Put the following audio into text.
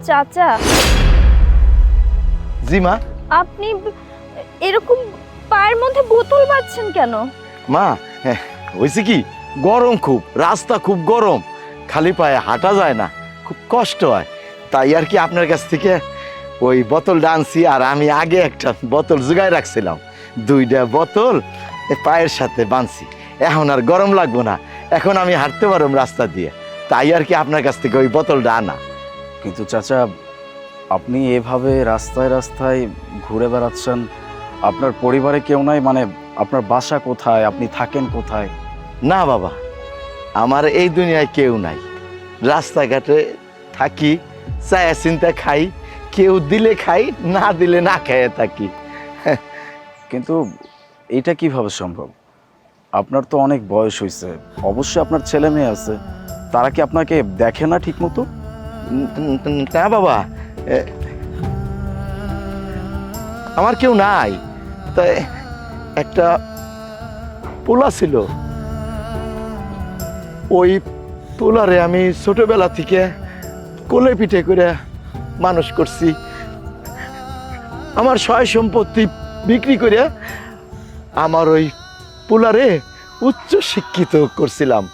চাচা, জি মা। আপনি এরকম পায়ের মধ্যে বোতল বাঁধছেন কেন? মা, হয়েছে কি, গরম খুব, রাস্তা খুব গরম, খালি পায়ে হাঁটা যায় না, খুব কষ্ট হয়। তাই আর কি আপনার কাছ থেকে ওই বোতলটা আনছি। আর আমি আগে একটা বোতল জোগায় রাখছিলাম, 2টা বোতল পায়ের সাথে বাঁধছি। এখন আর গরম লাগবো না, এখন আমি হাঁটতে পারব রাস্তা দিয়ে। তাই আর কি আপনার কাছ থেকে ওই বোতলটা আনা। কিন্তু চাচা, আপনি এভাবে রাস্তায় রাস্তায় ঘুরে বেড়াচ্ছেন, আপনার পরিবারে কেউ নাই? মানে আপনার বাসা কোথায়, আপনি থাকেন কোথায়? না বাবা, আমার এই দুনিয়ায় কেউ নাই। রাস্তাঘাটে থাকি, চায়া চিন্তা খাই, কেউ দিলে খাই, না দিলে না খেয়ে থাকি। কিন্তু এটা কিভাবে সম্ভব? আপনার তো অনেক বয়স হয়েছে, অবশ্যই আপনার ছেলে মেয়ে আছে, তারা কি আপনাকে দেখে না ঠিক মতো? না বাবা, আমার কেউ নাই। তাই একটা পোলা ছিল, ওই পোলারে আমি ছোটবেলা থেকে কোলে পিঠে করে মানুষ করছি। আমার সয় সম্পত্তি বিক্রি করে আমার ওই পোলারে উচ্চ শিক্ষিত করছিলাম।